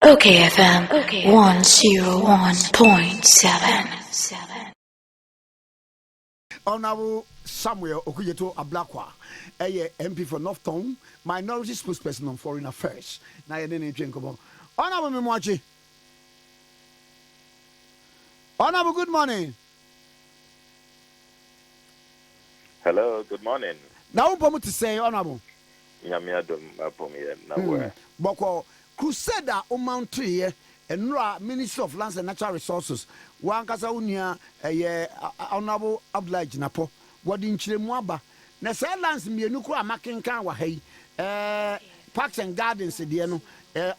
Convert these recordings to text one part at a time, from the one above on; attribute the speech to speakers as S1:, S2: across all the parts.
S1: OKFM 101.7.
S2: Honorable Samuel Okudzeto Ablakwa, MP for North Town, minority spokesperson on foreign affairs. Now you're in Chenkomo. Honorable Mimwachi. Honorable, good morning.
S3: Hello, good morning.
S2: Now, I'm to say, Honorable. Boko Crusader Omountree, and Minister of Lands and Natural Resources. One Casaunia, Honorable Oblige Napo, what in Chilemuaba. Nasa lands me nukua making kawa hey, Parks and Gardens, Diano,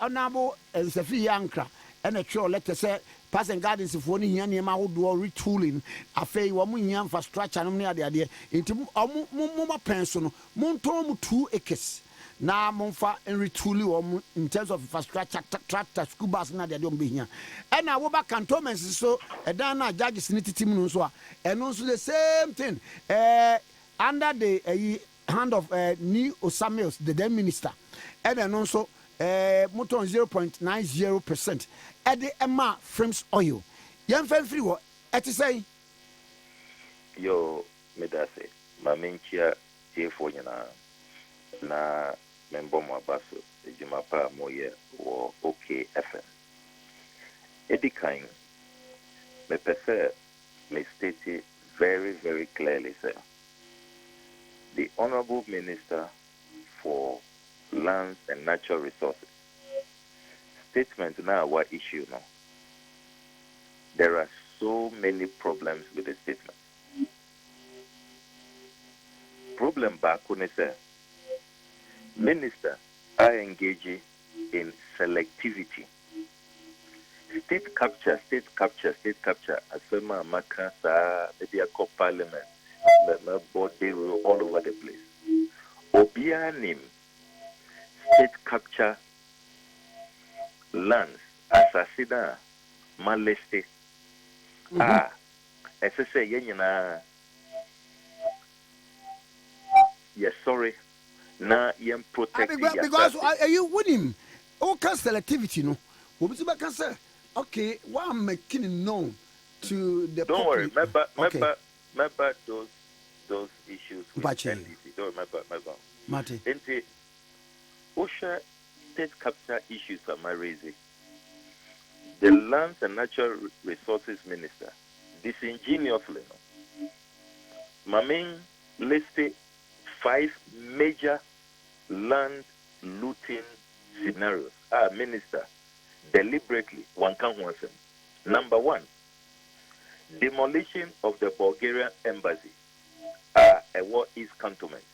S2: Honorable and Safi Yankra, and a true letter say, Parks and Gardens if one in Yama would do retooling, a fay woman infrastructure and near the idea into Muma Pension, Montom 2 acres. Now, Monfa and retooling in terms of infrastructure, tractor, school bus, and they don't be here. And now, what cantonments so a dana judges in the team, and also the same thing. Under the hand of New Samuels, the then minister, and then also Moton 0.90%. At the Emma Frames Oil. Young fan free what? At the say,
S3: Yo, Medase, Maminchia, J4 na member Mabaso, the Jumapa Moye, or okayfm. Edikain, me prefer, me state it very, very clearly, sir. The Honorable Minister for Lands and Natural Resources statement now what issue now. There are so many problems with the statement. Problem back when I say minister are engaging in selectivity. State capture, as Fema Makasa, maybe a parliament, body all over the place. Obianim, state capture lands, assassina, maleste. As I say, yes, sorry. Na yem protect
S2: because are you winning? Okay, selectivity, no. Okay, what I'm making known to the
S3: don't
S2: public.
S3: Worry, remember those issues with NDC. Don't remember.
S2: Mate.
S3: Ente OSHA state capture issues are my raising. The Lands and Natural Resources Minister, disingenuously, Maming listed 5 major land looting scenarios. Minister, deliberately, one can want them. Number 1, demolition of the Bulgarian embassy. A war East cantonment.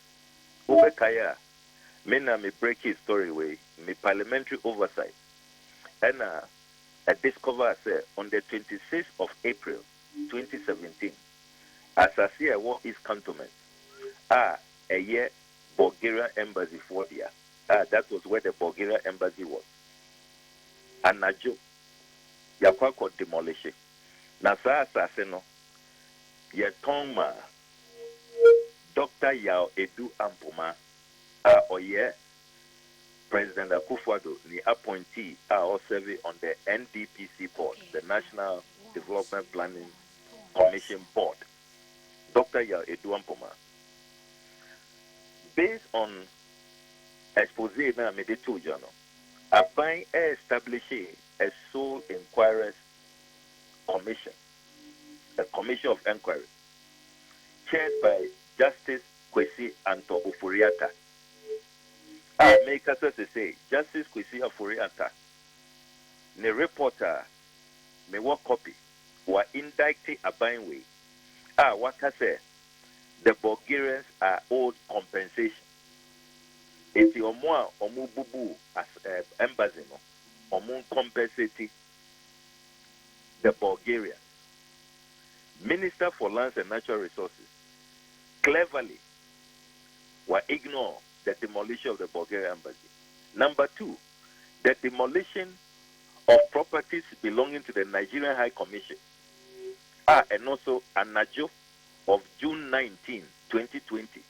S3: Ubekaya, me break his story way, me parliamentary oversight. And I discover on the 26th of April 2017, as I see a war East cantonment. A year Bulgarian embassy for there. That was where the Bulgarian embassy was. And Najo, Yakwako demolition. Nasa Asaseno, Yetongma, Dr. Yao Edu Ampuma, Oye, President Akufo-Addo, the appointee, all serving on the NDPC board, the National Development Planning Commission board. Dr. Yao Edu Ampuma. Based on expose na me de two journal, Aban establishing a sole inquiries commission, a commission of inquiry, chaired by Justice Kwesi Anto Oforiata. Make us say Justice Kwesi Oforiata, the reporter, me what copy, were indicted Aban way. What I say. The Bulgarians are owed compensation. It's your more bubu as embassy no, compensate the Bulgarians. Minister for Lands and Natural Resources cleverly were ignore the demolition of the Bulgarian embassy. Number 2, the demolition of properties belonging to the Nigerian High Commission. And also Anajo of June 19, 2020.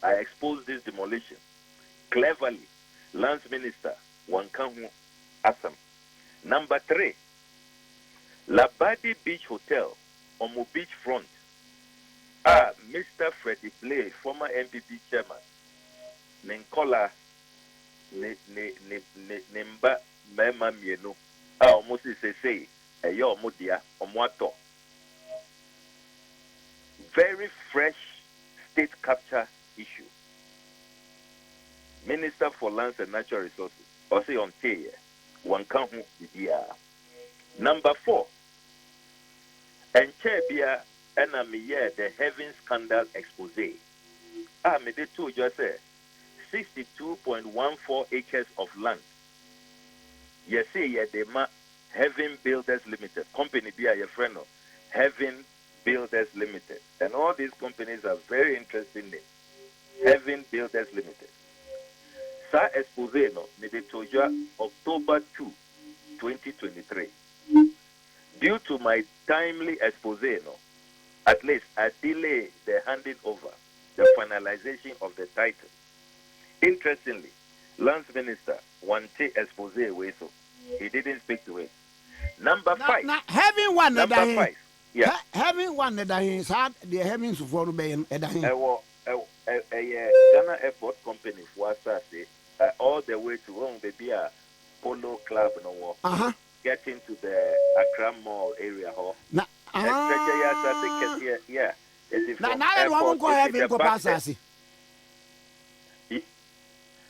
S3: I exposed this demolition cleverly Lance Minister, Wankahu Assam. Number 3, Labadi Beach Hotel, Omo Beach Front. Mr. Freddie Blay, former MPP chairman, Nenkola Nemba Mema Mienu, almost say, a yo mudia, Omoato. Very fresh state capture issue. Minister for Lands and Natural Resources, or say on Teye, Wankahu Bidia. Number 4, Enchebia Enamiye, the Heaven Scandal Expose. Me de two just say 62.14 acres of land. You see, the Heaven Builders Limited, company be a friend of Heaven Builders Limited. And all these companies are very interested in Heaven Builders Limited. Sa expose no, me de two October 2, 2023. Due to my timely expose no, at least I delay the handing over, the finalization of the title. Interestingly, Lance Minister wanted expose away, so he didn't speak to it. Number 5.
S2: Having one
S3: Number 5. Yeah.
S2: Having one that I had the heavens for being
S3: Ghana Airport Company for Saturday, all the way to wrong baby Polo Club no getting to the Accra Mall area. Yeah. It's from
S2: now
S3: airport.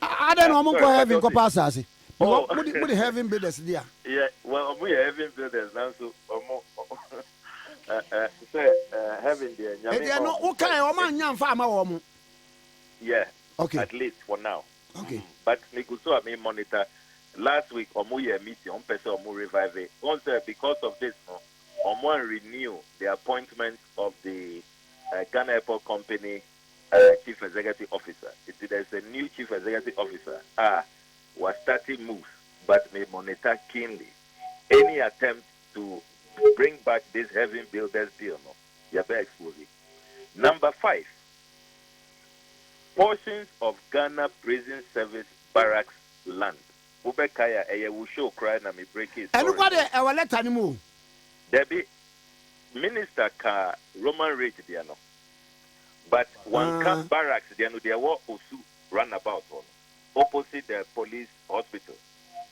S2: I don't know what having capacity. What would having builders there?
S3: Yeah, well, we are having builders now, so having the yeah, okay. At least for now.
S2: Okay.
S3: But Nikuso, I monitor last week, meeting on person revive it. Because of this, renew the appointment of the Ghana Airport Company Chief Executive Officer. There's a new Chief Executive Officer. Was starting moves, but may monitor keenly any attempt to bring back this Heaven Builders deal. No, you're very exposing. Number 5, portions of Ghana Prison Service barracks land. Ubekaya will show cry na me break it.
S2: And what our let animal?
S3: There be Minister Ka Roman Rate there no. But one camp barracks there no there were also runabout on opposite the police hospital.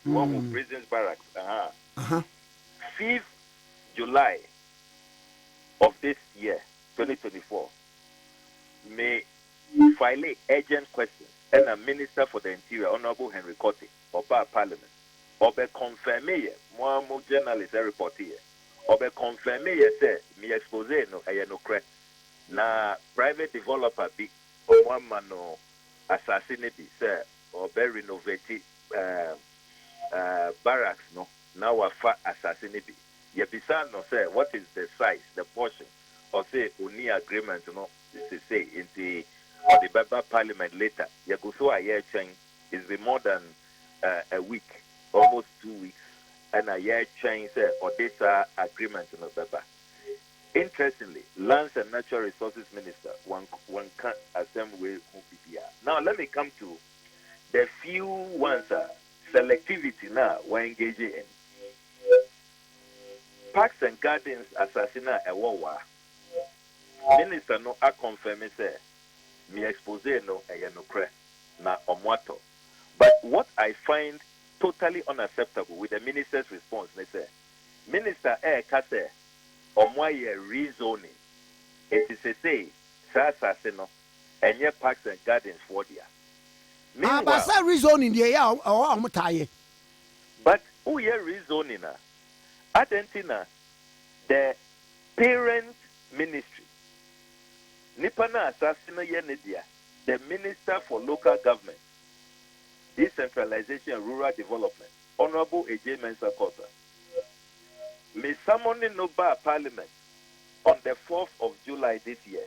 S3: One with prisons barracks. 5th July of this year, 2024, may file urgent questions and a Minister for the Interior, Honorable Henry Cotte, or Parliament, or be confirm me, more journalists report here, or be confirm me, say, me expose no, I no credit. Na private developer be, or one man no assassinate, sir, or be renovated barracks, no, now a fat assassinate. Yebisa no say, what is the size, the portion, or say, only agreement, no, this is say, in the or the Baba Parliament later, Yakuso a year change is be more than a week, almost 2 weeks, and a year change or this agreement in Baba. Interestingly, Lands and Natural Resources Minister, one can't assemble who be here. Now let me come to the few ones selectivity now we're engaging in. Parks and Gardens assassinate a war. Minister no a confirm say me expose no no cre na omwato. But what I find totally unacceptable with the minister's response, they say, Minister kase omwaye rezoning. It is a say no and your Parks and Gardens for there.
S2: But rezoning the
S3: but who ye rezoning Argentina, the parent ministry. Nipana Assassin Yenedia, the Minister for Local Government, Decentralization and Rural Development, Honorable A.J. Mensah Kota, may summon no bar Parliament on the 4th of July this year.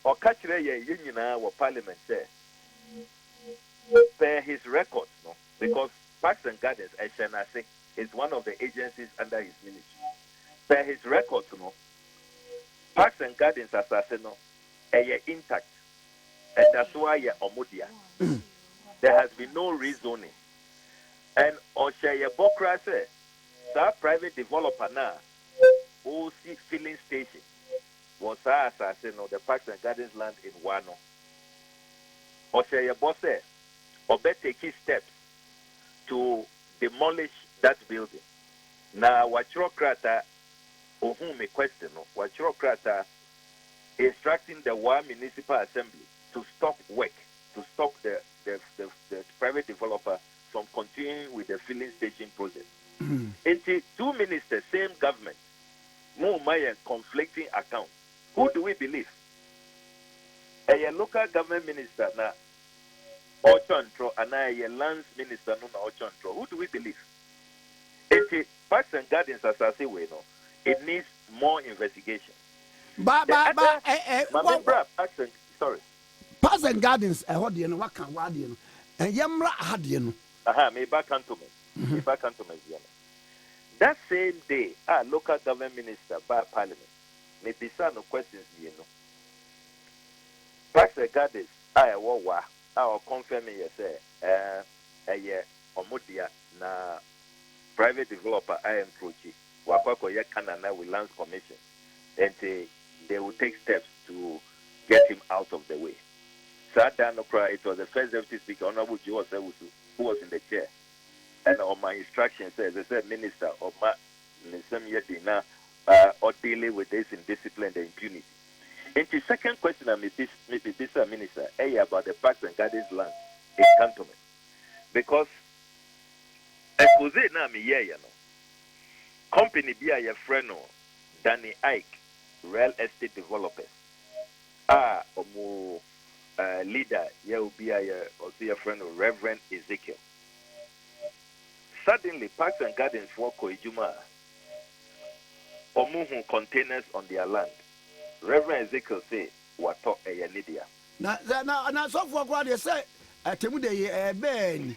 S3: Or catch a union or Parliament there. Per his records, no, because Parks and Gardens, SNAC, is one of the agencies under his ministry. Per his records, no, Parks and Gardens assassin, intact, and that's why you're omudia. there has been no rezoning. And Oshaya Bokra said, that private developer now, OC filling station, was assassin of the Parks and Gardens land in Wano. Oshaya Bosse, Obe take steps to demolish that building. Now, Wachirokrata, whom a question, Wachirokrata instructing the Wa Municipal Assembly to stop work, to stop the private developer from continuing with the filling station project. Until two ministers, same government, more and conflicting accounts. Who do we believe? A local government minister na Ochantro and a lands minister no Ochantro. Who do we believe? Until Parks and Gardens, as I say, we know, it needs more investigation. Sorry.
S2: Parks and Gardens, a hodian, what can Wadian, and Yamra Hadian.
S3: Aha, me back to me. That same day, our local government minister by parliament, me bisa no questions, you know. Parks and Gardens, I will confirm you say, omodia na private developer I am Prochi, Wapako Yakanana with Lands Commission, and they will take steps to get him out of the way. It was the first deputy speaker, Honorable Joe Sewusu, who was in the chair. And on my instruction says, I said, Minister, or dealing with this in discipline and impunity. And the second question I made this Minister, about the Parks and Gardens land in Cantonment. Because expose na me you know. Company be a friend Danny Ike, real estate developers. Leader, will be a friend of Reverend Ezekiel. Suddenly, Parks and Gardens for Koijuma, Omuhu containers on their land. Reverend Ezekiel say, "Wato eyanidia."
S2: Na so for what they say, Temude Ben.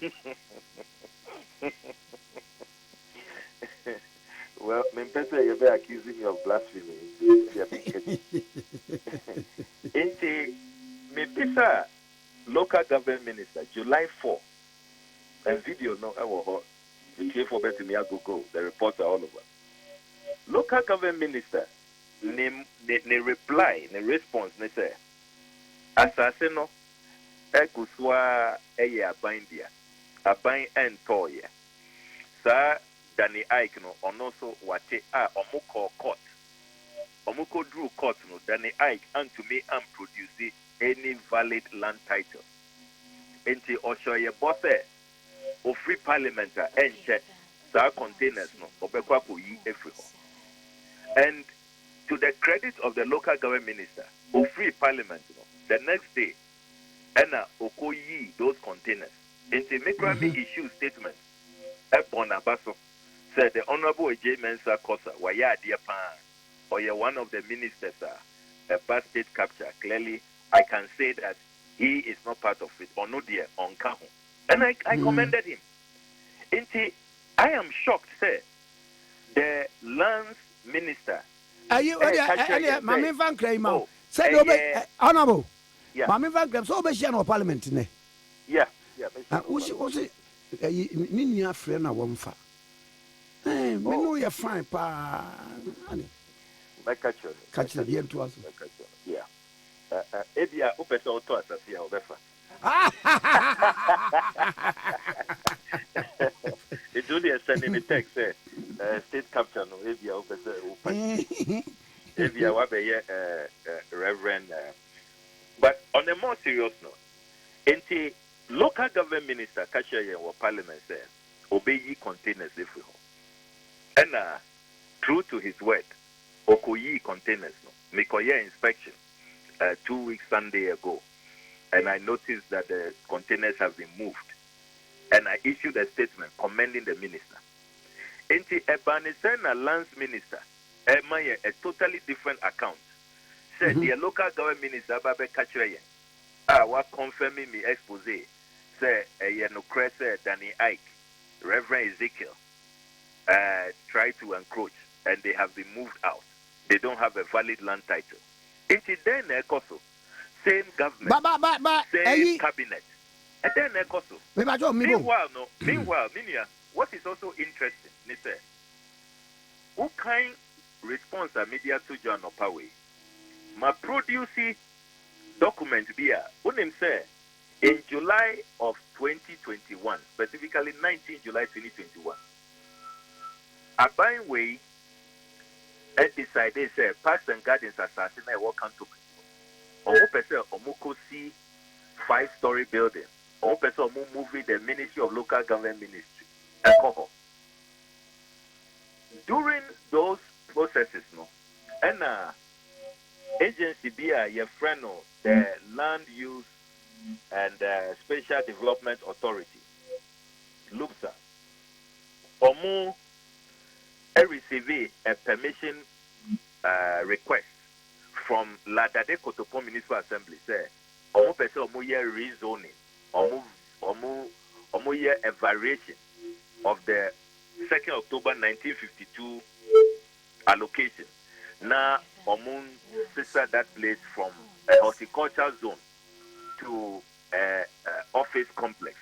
S3: Well, Mimpesa, you be accusing me of blasphemy. Inti Mimpesa, local government minister, July 4, and video no, I will. You came for better me, I go. The reports are all over. Local government minister, ne reply, ne response, ne say, Asaseno, Ekuswa, Eya Bindia, Abain and Toya. Sir, Danny Ike, no, on also Wate, Omuko court. Omuko drew court, no, Danny Ike, and to me, and produce any valid land title. Enti Oshoye Bosse. O free parliament and check our containers no obekwa ko yi every home. And to the credit of the local government minister, o free parliament no, the next day ena okoyi those containers. Into me issue statement upon Abaso said the Honorable J. Mensa Kosa waya dear pan or you're one of the ministers a bad state capture. Clearly I can say that he is not part of it or no dear on Kahu. And I commended him. I am shocked, sir. The lands minister.
S2: Are you Mammy Van Kramer? Said Honorable.
S3: Yeah.
S2: Mammy Van Kramer, so be no parliament.
S3: Yeah.
S2: Was it Ninia friend? I won't fa. Hey, we know you're fine, pa. Catch the end to us.
S3: Yeah. Edia Upeso to us as here, it's only sending a text, state capture, no, Edia Upeso, Edia Wabe, Reverend. But on a more serious note, Enti local government minister, Kasha or parliament says, obey ye containers if we home. And true to his word, Okoyi containers, no, Mikoye inspection 2 weeks Sunday ago. And I noticed that the containers have been moved. And I issued a statement commending the minister. Enti Ebanisena lands minister, a totally different account. Said the local government minister, Babe Kachreyen, what confirming me expose, say, no Cresse, Danny Ike, Reverend Ezekiel, try to encroach, and they have been moved out. They don't have a valid land title. Enti then, Ekoso, same government, same cabinet, And then ekoso. Meanwhile, Minia, what is also interesting, they say, who kind response a media to John Opawe? Ma produce document here. Unim say in July of 2021, specifically 19 July 2021, a buying way decided say Parks and Gardens assassin I walk cantonment. Omo person omo see 5-story building. Omo person omo moving the Ministry of Local Government Ministry. During those processes, no, and agency be your friend, no, the Land Use and Special Development Authority, LUPSA, omo receive a permission request from Ladade Kotopon Municipal Assembly. Say, omo person omo year rezoning, omo year a variation of the 2nd October 1952 allocation. Now, omo sister that place from a horticulture zone to office complex.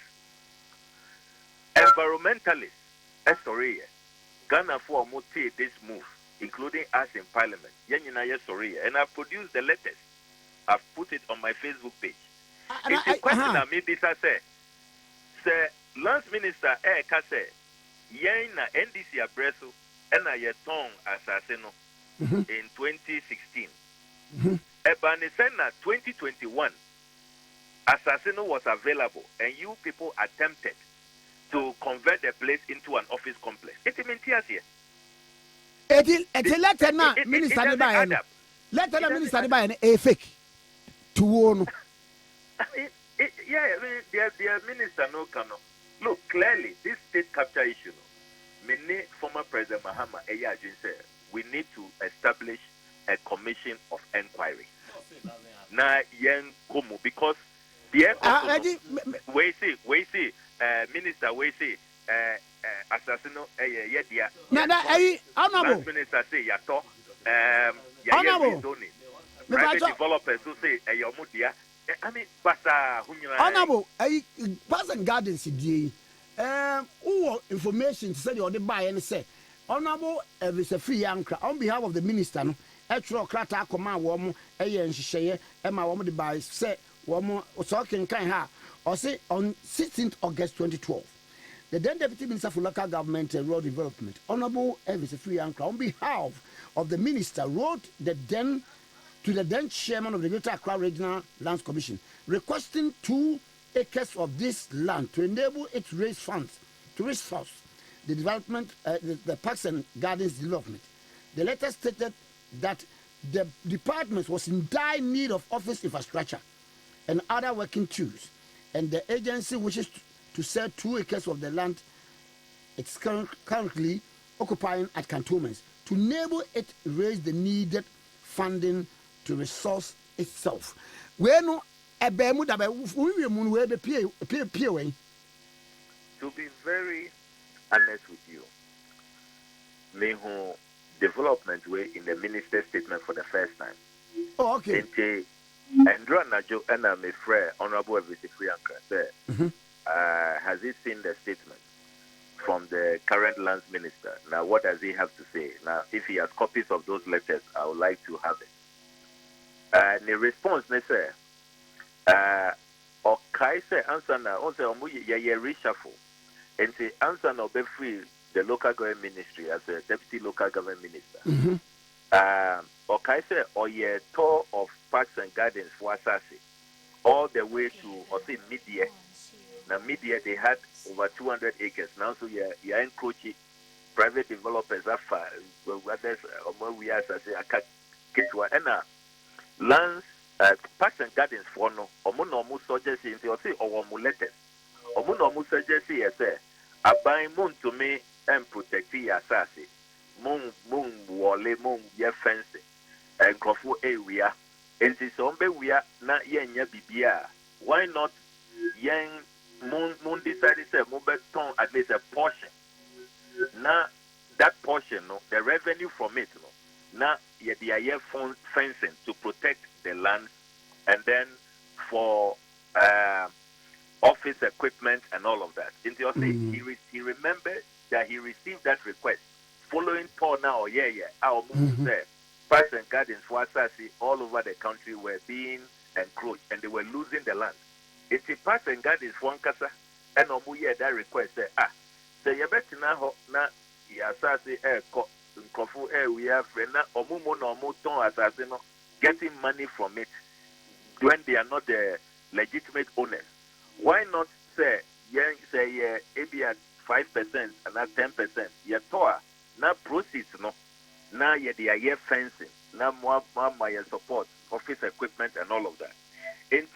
S3: Environmentalists, sorry, Ghana for take this move, including us in Parliament. Sorry, and I've produced the letters. I've put it on my Facebook page. It's a question I made this. I say, Lance Minister Kase, yen na NDC abreso, and I tongue assassino in 2016. Ebanisena 2021, assassino was available, and you people attempted to convert the place into an office complex. It means here.
S2: It's a letter now, Minister Debayan. Letter Minister Debayan, a fake to warn.
S3: Their minister no cano. Look, clearly, this state capture issue, many former President Mahama said we need to establish a commission of inquiry. Na yen komu because the we see minister we say assassino dia
S2: honorable
S3: minister say yato private developers who say yomudia I mean basa hunyira
S2: honorable Parks and Gardens die who information say the buy and say honorable is a free anchor on behalf of the minister no etro krata akoma wo mo nhyehyeye ma wo mo de buy say wo mo so kan ha or say on 16th August 2012 the then Deputy Minister for Local Government and Rural Development, Honorable Elvis Free-Ankra, on behalf of the minister, wrote to the then chairman of the Greater Accra Regional Lands Commission, requesting 2 acres of this land to enable it to raise funds the development, the Parks and Gardens development. The letter stated that the department was in dire need of office infrastructure and other working tools, and the agency wishes to sell 2 acres of the land it's currently occupying at cantonments to enable it raise the needed funding to resource itself. To
S3: be very honest with you, Meho development way in the minister's statement for the first time.
S2: Oh, okay.
S3: And Najo and my friend Honorable Elvis Free-Ankra said, has he seen the statement from the current lands minister? Now, what does he have to say? Now, if he has copies of those letters, I would like to have it. And the response, they say, okay, say answer now. Also, reshuffle. And say answer now, be free the local government ministry as a deputy local government minister. Okay, say or ye tour of Parks and Gardens for Assassin all the way to or say media. Now, media they had over 200 acres. Now, so you're encroaching private developers. We are and lands, Parks and Gardens for no. Omo suggest or say or letters. Omo suggest yes, I buy moon to me and protect the assassin. Moon wale moon ye fencing and crofu area. And this ombe we are not yen bibia. Why not yen? Moon decided to move at least a portion. Now that portion, no, the revenue from it, no, now the air fencing to protect the land, and then for office office equipment and all of that. In the he remembered that he received that request following tour now. Our move there. Parks and gardens for Asasi all over the country were being encroached and they were losing the land. It's the parks and gardens for Ankasa and Omuye that request say say you better now na Asasi Nkofu we have na Omumo no Omuton Asasi no getting money from it when they are not the legitimate owners. Why not say maybe at 5% and at 10%? You toa na proceeds no. Now they are here fencing. Now more support, office equipment and all of that. And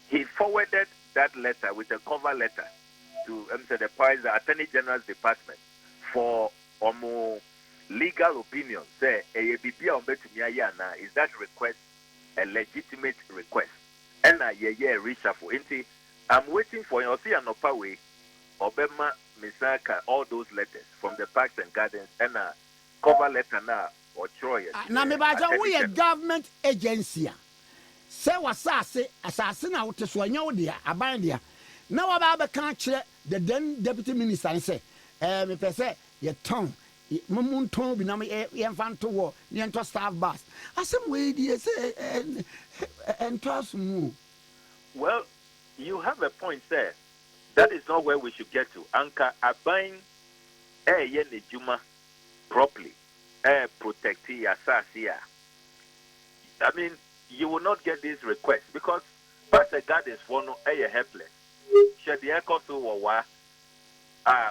S3: he forwarded that letter with a cover letter to the Attorney General's Department for legal opinion. Say, is that request a legitimate request? And reshuffle. I'm waiting for you. See, way, Obama, Misaka, all those letters from the parks and gardens and cover letter now or Troy.
S2: Now, we a government agency. Say was assassin out to Swanyo dear, Abandia. Now about can't the then deputy minister and say, if I say your tongue, Mumun tongue be no infant to war, the enter staff bus. I some way, dear, say, and trust move.
S3: Well, you have a point there. That is not where we should get to. Anka Abain Yeni Juma properly, protect Asasia. I mean, you will not get this request because Pastor God is for no helpless. Should the Ekoso Wawa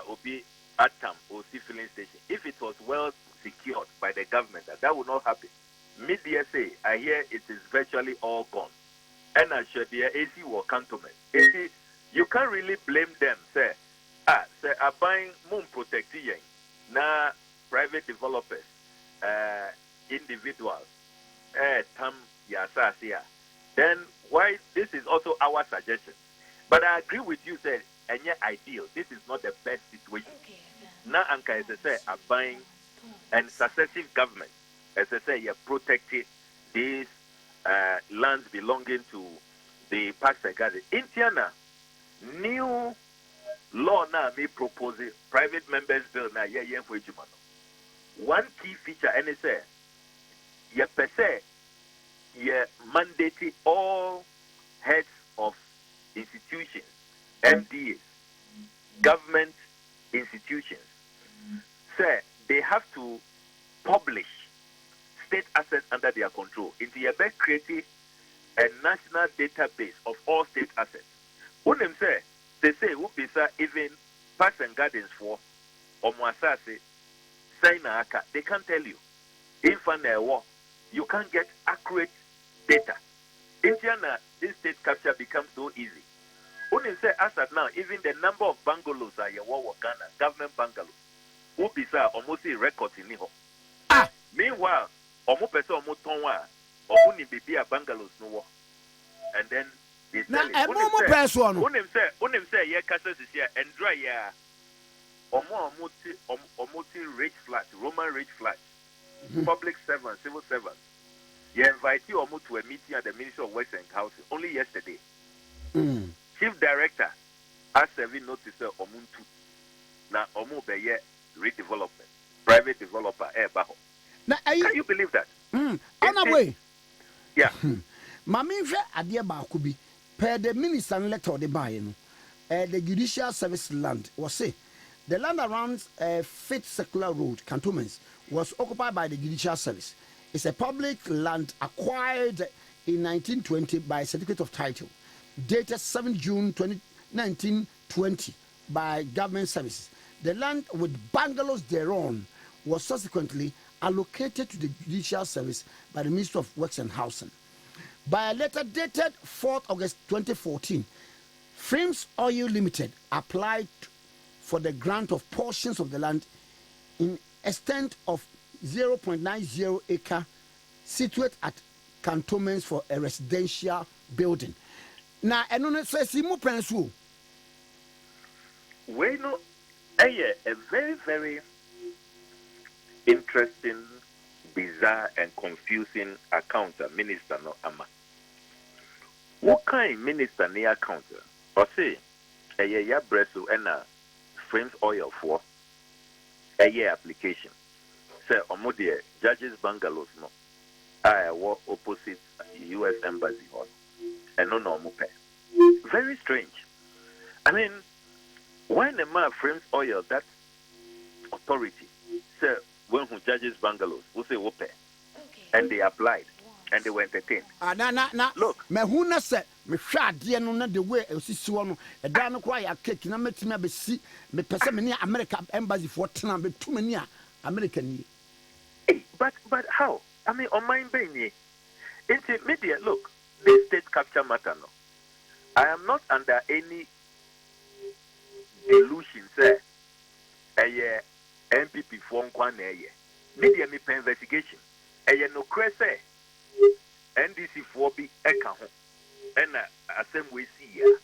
S3: Obi Atam or sea filling station, if it was well secured by the government, that would not happen. Media say, I hear it is virtually all gone. And I should the AC or cantonment. You can't really blame them, say, say, are buying moon protecting na private developers, individuals, tam yasasia. Then why this is also our suggestion. But I agree with you, say, and yet ideal. This is not the best situation. Now, Anka, as I say, are buying and successive governments, as I say, you protected these lands belonging to the parks and gardens. Indiana, new law now may propose private members bill now for one key feature and it say you per se you mandate all heads of institutions, MDAs, government institutions, say they have to publish state assets under their control. Into your best creating a national database of all state assets. When them say, they say, even parks and gardens for Omwasase, Sainaka, they can't tell you. If you can't get accurate data. In China, this state capture becomes so easy. When them say, as at now, even the number of bungalows are your Ghana, government bungalows, almost a record in Niho. Meanwhile, almost tonwa, baby bungalows no. And then they
S2: now,
S3: a
S2: moment press one.
S3: Unim say, yeah, Casas is here and dry, yeah. Omoti rich flat, Roman rich flat, public servants, civil servants. You invite you to a meeting at the Ministry of Works and Housing only yesterday. Chief Director has serving notice Omuntu. Now, Omu Beye redevelopment, private developer, Baho. Can you believe that?
S2: On a way.
S3: Yeah.
S2: Maminfe adia ba kubi per the minister letter the buy the judicial service land was say the land around Fifth Circular Road cantonments was occupied by the judicial service. It's a public land acquired in 1920 by certificate of title dated 7 June 1920 by government services. The land with bungalows thereon was subsequently allocated to the judicial service by the Ministry of Works and Housing. By a letter dated 4th August 2014, Frames Oil Limited applied for the grant of portions of the land in extent of 0.90 acre situate at cantonments for a residential building. Now, I don't know if you pensu.
S3: We know a very, very interesting, bizarre, and confusing account, Minister no ama. What kind of minister near counter? Or say, a year bresso and a frames oil for a year application. Say, Omodia, judges bungalows no. I walk opposite US Embassy on and no normal pay. Very strange. I mean, when a man frames oil, that authority, say, when who judges bungalows, who say, whoop, and they applied and they were entertained.
S2: Look, me who na se me hwa ade no na the way osisi wo no e da no kwa ya cake na metime abesi me pese me ne America embassy for tena be tuma ni a America ni.
S3: But how? I mean, on my brain, into media, look, this state capture matter no. I am not under any delusion, sir. A MPP for one year. Media me pay investigation. No crese. NDC for be eka ho. And same way see here.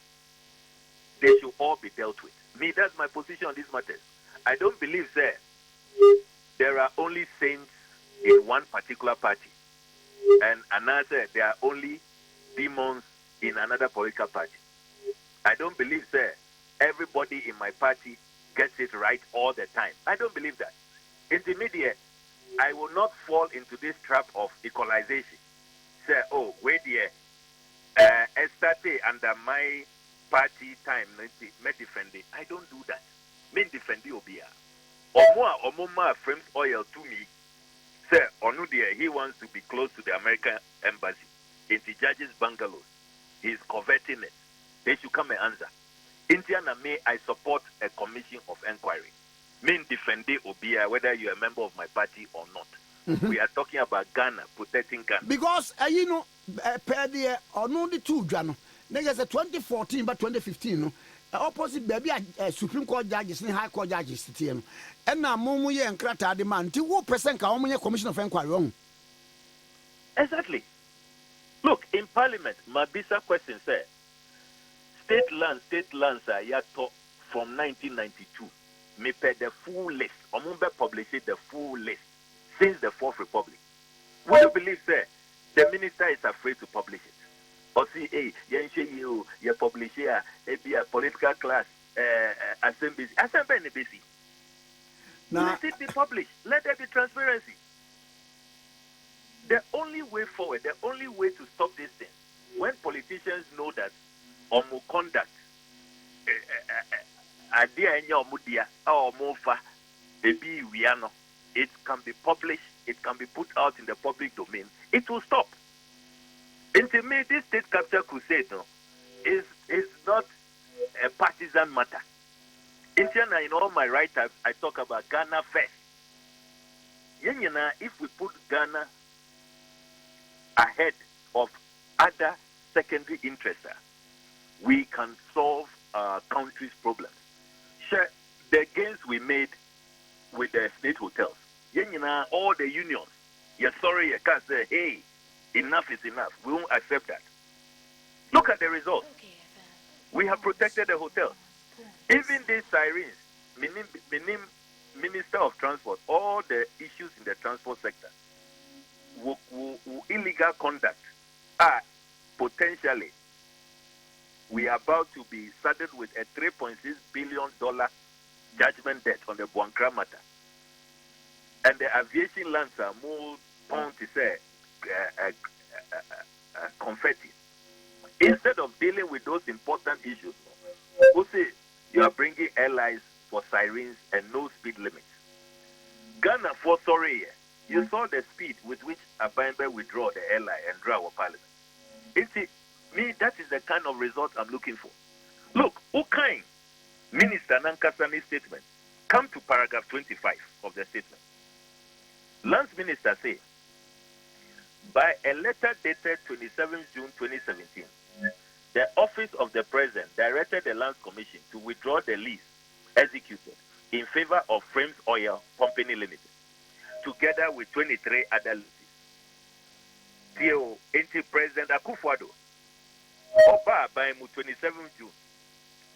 S3: They should all be dealt with. Me, that's my position on this matter. I don't believe, sir, there are only saints in one particular party. And another, there are only demons in another political party. I don't believe, sir, everybody in my party gets it right all the time. I don't believe that. In the media, I will not fall into this trap of equalization. Say, oh, wait here. Estate under my party time, me defend it. I don't do that. Me defend the Obia. Omoma frames oil to me. Say, Onudia, he wants to be close to the American embassy. In the judge's bungalows. He's coveting it. They should come and answer. Indiana may I support a commission of inquiry. Mean defend the Obia, whether you're a member of my party or not. Mm-hmm. We are talking about Ghana, protecting Ghana.
S2: Because, per the or no the two Ghana. There's a 2014 but 2015, no. Opposite baby Supreme Court judges and High Court judges. And now Momuye and Krata demand to 1% Kaomuya Commission of Inquiry wrong.
S3: Exactly. Look, in Parliament, my visa question said, state lands are yet from 1992. Me pay the full list. Omumbe published the full list since the Fourth Republic. Would you believe, sir, the minister is afraid to publish it? Or see, hey, you publish here, be a political class, assembly in the BC. Let it be published. Let there be transparency. The only way forward, the only way to stop this thing, when politicians know that omu conduct, idea enya omudia or mofa, ebi wiano, it can be published, it can be put out in the public domain. It will stop. And to me, this state capture crusade is not a partisan matter. In China, in all my writers, I talk about Ghana first. If we put Ghana ahead of other secondary interests, we can solve our country's problems. Sure, the gains we made with the state hotels, all the unions, you're sorry, you can't say, hey, enough is enough. We won't accept that. Look at the results. We have protected the hotels. Even these sirens, Minister of Transport, all the issues in the transport sector, illegal conduct are potentially, we are about to be saddled with a $3.6 billion judgment debt on the Buankra matter. And the aviation lands are more prone to say confetti. Instead of dealing with those important issues, who say you are bringing airlines for sirens and no speed limits. Ghana for sorry, you saw the speed with which Abambe withdraw the airline and draw our parliament. Me, that is the kind of result I'm looking for. Look, Okain, Minister Nankasani's statement, come to paragraph 25 of the statement. Lands Minister say, by a letter dated 27 June 2017, the Office of the President directed the Lands Commission to withdraw the lease executed in favor of Frames Oil Company Limited, together with 23 other leases. Till President Akufo-Addo, Oba by 27 June,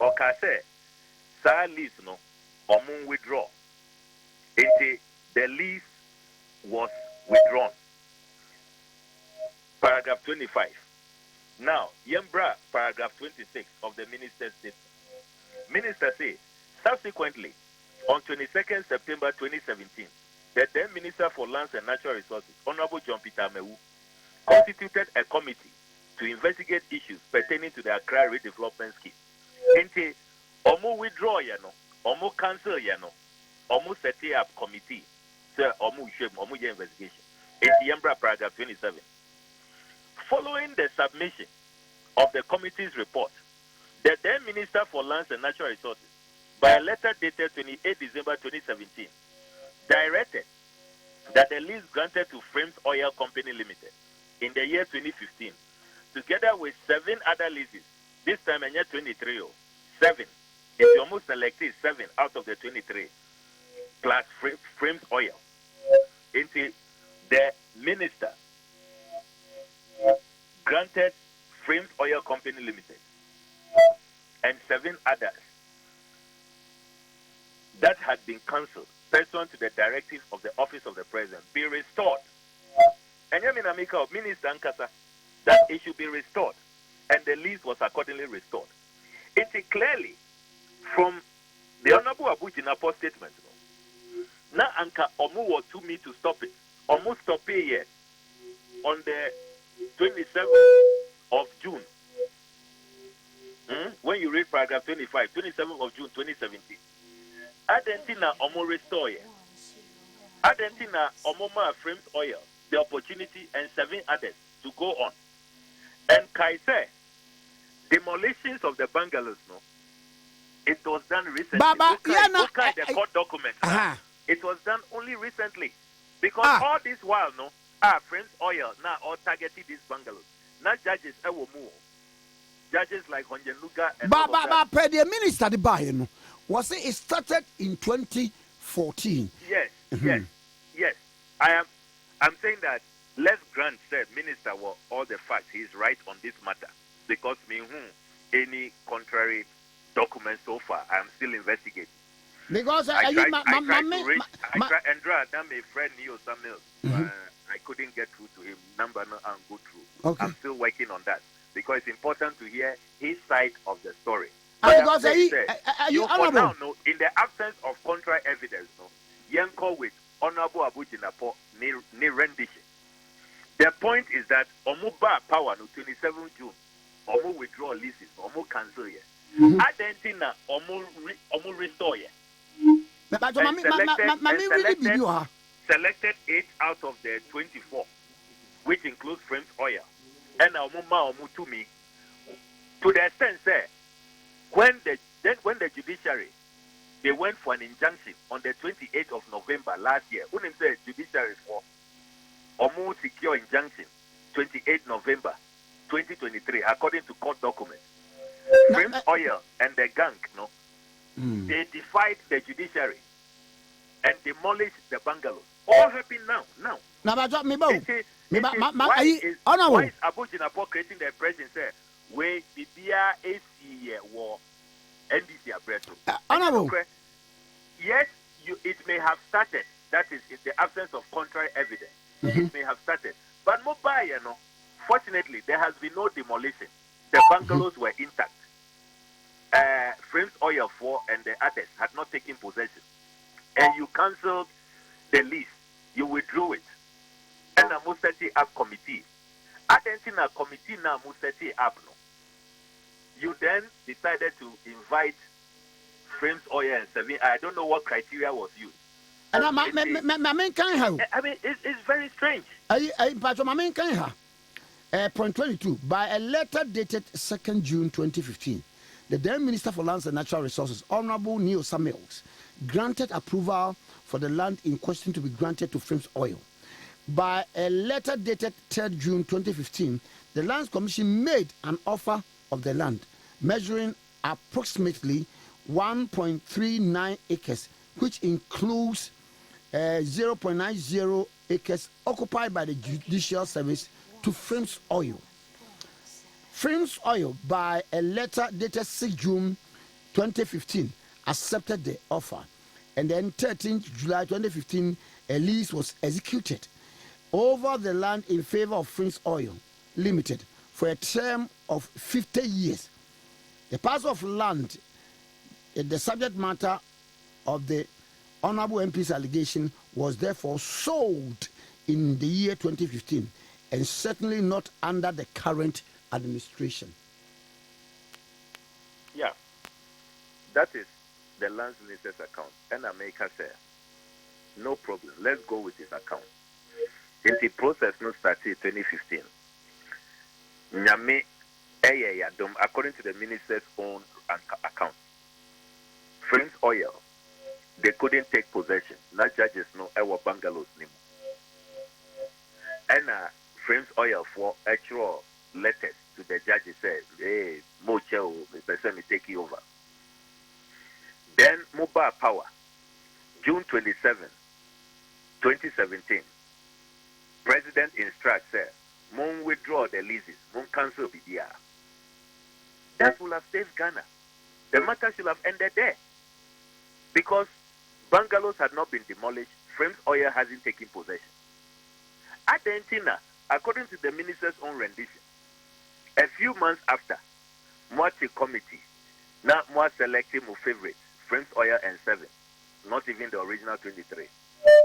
S3: Okase, sa lease no, omun withdraw. The lease was withdrawn. Paragraph 25. Now, Yembra, paragraph 26 of the minister's statement. Minister says, subsequently, on 22nd September 2017, the then Minister for Lands and Natural Resources, Honorable John Peter Amewu, constituted a committee to investigate issues pertaining to the Accra redevelopment scheme. Ente, omu withdraw yano, omu cancel yano, omu set up committee, so omu shame, omu investigation. Ente Yembra, paragraph 27. Following the submission of the committee's report, the then Minister for Lands and Natural Resources, by a letter dated 28 December 2017, directed that the lease granted to Frames Oil Company Limited in the year 2015, together with 7 other leases, this time in year 23, 7, it's almost selected 7 out of the 23, plus Frames Oil, into the minister granted Frames Oil Company Limited and 7 others that had been cancelled pursuant to the directive of the Office of the President be restored. And Yaminamika, Minister Ankasa, that it should be restored, and the lease was accordingly restored. It is clearly from the Honorable Abu-Jinapo statement. Now, Anka Omu was to me to stop it. Omu stop it here on the 27th of June. When you read paragraph 25, 27th of June 2017. Argentina Omo restore. Argentina Omoma Frames Oil, the opportunity, and 7 others to go on. And Kaise, demolitions of the bungalows, no, it was done recently. The court documents. It was done only recently. Because all this while, no, Frames Oil now all targeted these bungalows. Not judges, judges like Honjenuga and
S2: But the minister, the buyer, no, was it started in 2014?
S3: Yes, yes. I'm saying that let's grant said minister were all the facts. He's right on this matter because any contrary documents so far, I'm still investigating.
S2: Because
S3: I tried to reach Andra, my friend Neo Samuel. I couldn't get through to him. Number no and go through.
S2: Okay.
S3: I'm still working on that because it's important to hear his side of the story.
S2: Because
S3: you for now, no, in the absence of contrary evidence, no, Yanko with Honorable Abu-Jinapo ni rendition. The point is that Omuba power no 27 June, Omu withdraw leases, Omu cancel ye. Argentina Omu restore ye. Selected 8 out of the 24, which includes Frames Oil, and Omuma Omutumi, to the extent that when the judiciary they went for an injunction on the 28th of November last year, when they said judiciary for Omu secure injunction 28 November 2023, according to court documents, Frames Oil and the gang, they defied the judiciary and demolished the bungalows. All happening now.
S2: Now,
S3: why is Abu-Jinapo creating the impression say we Bibia AC war NDC abreso? Yes, it may have started. That is in the absence of contrary evidence. It may have started. But mobile, fortunately, there has been no demolition. The bungalows were intact. Frames Oil 4 and the others had not taken possession. And you cancelled the lease. You withdrew it. And I must set up committee. Argentina committee now must set up. No. You then decided to invite Frames Oil and 7. I don't know what criteria was used.
S2: And I mean,
S3: it's very strange.
S2: Point 22. By a letter dated 2nd June 2015, the then Minister for Lands and Natural Resources, Honorable Neo Samuels, granted approval for the land in question to be granted to Frames Oil. By a letter dated 3rd June 2015, the Lands Commission made an offer of the land measuring approximately 1.39 acres, which includes 0.90 acres occupied by the Judicial Service to Frames Oil. Frames Oil, by a letter dated 6 June 2015, accepted the offer, and then 13th July 2015, a lease was executed over the land in favor of Frames Oil Limited for a term of 50 years. The parcel of land, the subject matter of the Honorable MP's allegation, was therefore sold in the year 2015 and certainly not under the current administration.
S3: Yeah, that is the land minister's account. And America said, no problem, let's go with his account. In the process no started 2015. Nyame yadom, according to the minister's own account. Friends Oil, they couldn't take possession. Not judges no ever bungalows name. And Friends Oil for actual letters to the judges said, hey, Mocho, the person is taking over. Then Mobile Power, June 27, 2017. President instructs said, Mon withdraw the leases, Mon cancel BDR. That will have saved Ghana. The matter should have ended there. Because bungalows had not been demolished, Frames Oil hasn't taken possession. Argentina, according to the minister's own rendition, a few months after, Mwati committee, now more selecting my favorites, Frames Oil and 7, not even the original 23.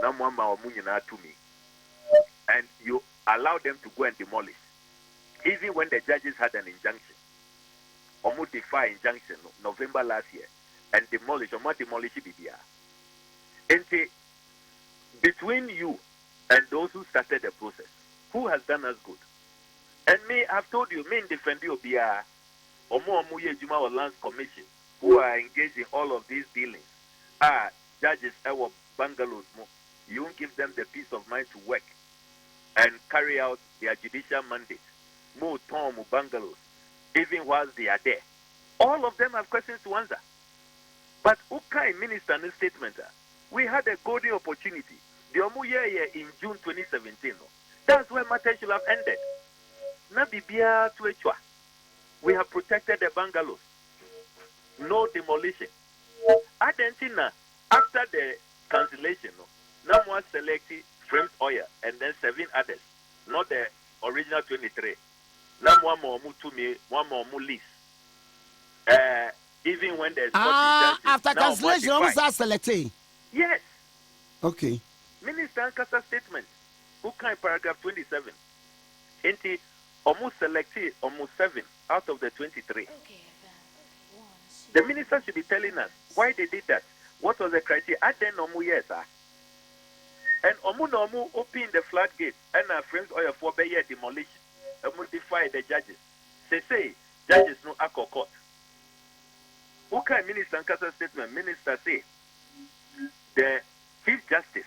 S3: Now more Maomunyana to me. And you allow them to go and demolish, even when the judges had an injunction. Omu defy injunction November last year and demolish BBR. And between you and those who started the process, who has done us good? And me, I've told you, me defend you BR, Omu Yejuma or Lands Commission, who are engaged in all of these dealings. Judges, our bungalows, you won't give them the peace of mind to work and carry out their judicial mandate. More Tom bungalows, even whilst they are there. All of them have questions to answer. But Ukai minister in the statement, we had a golden opportunity. The Omuye in June 2017. That's where matters should have ended. Nabibia to Echwa. We have protected the bungalows. No demolition. Argentina, after the cancellation, now more selected Frames Oil and then 7 others, not the original 23. Now one more to me, one more lease. Even when there's
S2: after cancellation, almost are selected.
S3: Yes.
S2: Okay.
S3: Minister Kasa statement, Ukai paragraph 27. Enti almost selected almost 7 out of the 23. The minister should be telling us why they did that. What was the criteria? I then know yes, sir. And Omu open the floodgate and our Friends Oil for Bayer demolition and modify the judges. They say judges no accord court. Okay, Minister Nkasa statement, Minister say the Chief Justice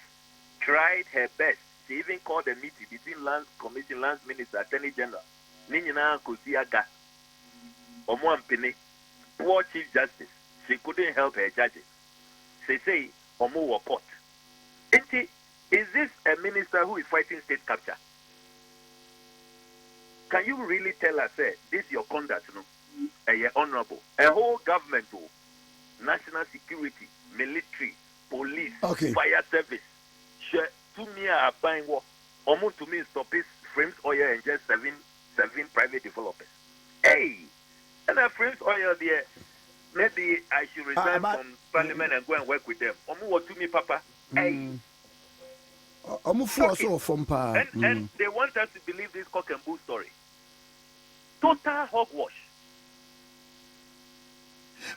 S3: tried her best. She even called a meeting between Lands Commission, Lands Minister, Attorney General, Ninyana Kusiaga, Omu Ampene, poor Chief Justice. She couldn't help her judges. They say Omu was caught. Is this a minister who is fighting state capture? Can you really tell us, this is your conduct, you're honorable? A whole government, national security, military, police, fire service, to me are buying what? Almost to me stop his Frames Oil and just seven private developers. Hey, and our Frames Oil there, maybe I should resign from parliament and go and work with them. Almost to me, Papa. Hey.
S2: And
S3: they want us to believe this cock and bull story. Total hogwash.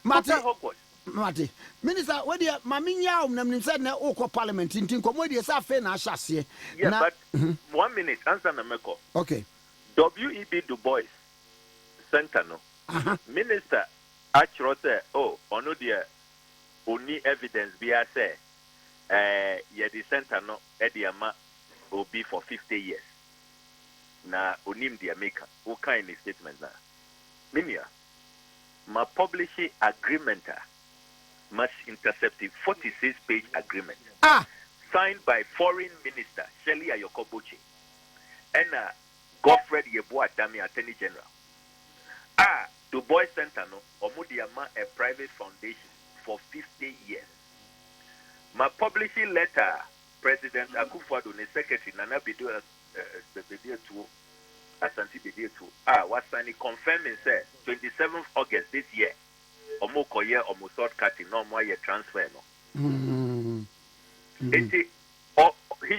S3: Total hogwash.
S2: Mate, Minister, what you Maminya said na oko parliament in Tinkomodi sa fe na ashase.
S3: Yeah, but 1 minute, answer na meko.
S2: Okay.
S3: W.E.B. Du Bois Center no. Minister actually say, ono dia only evidence be say the center no Ediama will be for 50 years. Na onim the America. What kind of statement na? Minia, ma publishing agreement must intercept a 46-page agreement signed by Foreign Minister Shelley Ayokobochi and Godfred Yeboah Dami, Attorney General. Du Bois Center no Omudiama a private foundation for 50 years. My publishing letter, President Akufo-Addo, the Secretary Nana Bido Asante Bede to was signing confirming say 27th August this year. Omo koye omo sort cutting no more ye transfer no. He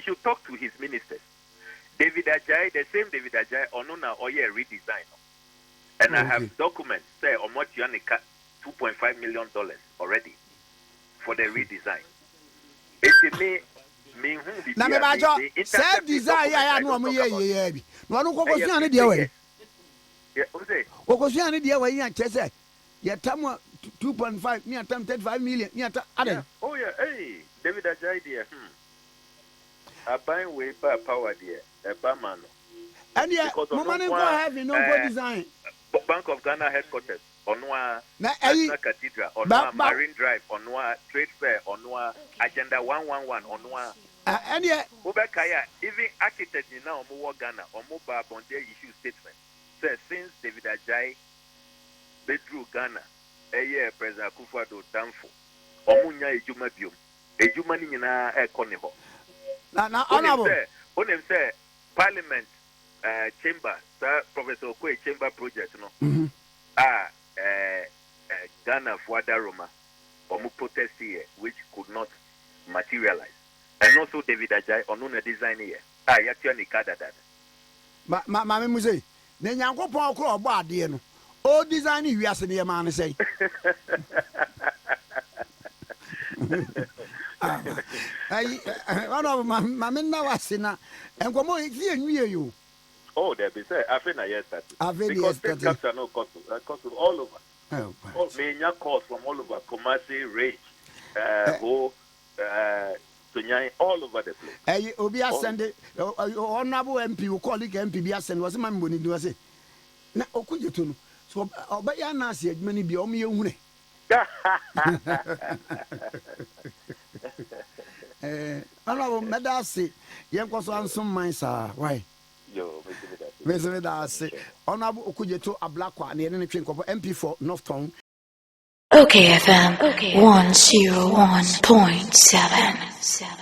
S3: should talk to his ministers. David Ajay, the same David Ajay, onuna oye redesign. And I have documents say omo tianika $2.5 million already for the redesign. It's me who
S2: na me ba jo self design ya no omo ye bi no no kokosu ane de we
S3: yeah who say
S2: kokosu ane de we yan chese ye tam 2.5 me atam 35 million me atam aden
S3: oh yeah hey David Ajay there aban we ba power there e ba man
S2: and yeah mama nko have no go design
S3: Bank of Ghana headquarters onwa
S2: National
S3: Cathedral onwa Marine Drive onwa Trade Fair onwa Agenda 111 onwa
S2: and yeah
S3: Obekaya even architect in now omo Ghana omo ba bonde issue statement says since David Ajay bedru Ghana President Akufo-Addo damfo omo nya ejuma biom ejuma ni nyina ekone ho
S2: na honorable
S3: onem say parliament chamber sir Professor Okoye chamber project no Ghana for Roma omo protest here which could not materialize and also David Ajay onuna design here yatua ni kada dada
S2: ma me musei na nyankopon okro ogbo ade no o design wi ase ne ma ne sei ono ma me na wase na enkomo fi enwie yo
S3: oh there be say afena yes that because things capture no cost all over many calls from all over Kumasi Rage all over the place
S2: obi asende honorable MP we colleague MP bi asende was man boni do say na Okudzeto no so obeya na ase adwuma ni bi o me ehune honorable medase yenkoso ansom man sa why
S3: yo
S2: medase honorable Okudzeto Ablakwa na ne twen kopo MP for North Town
S1: OKFM 101.7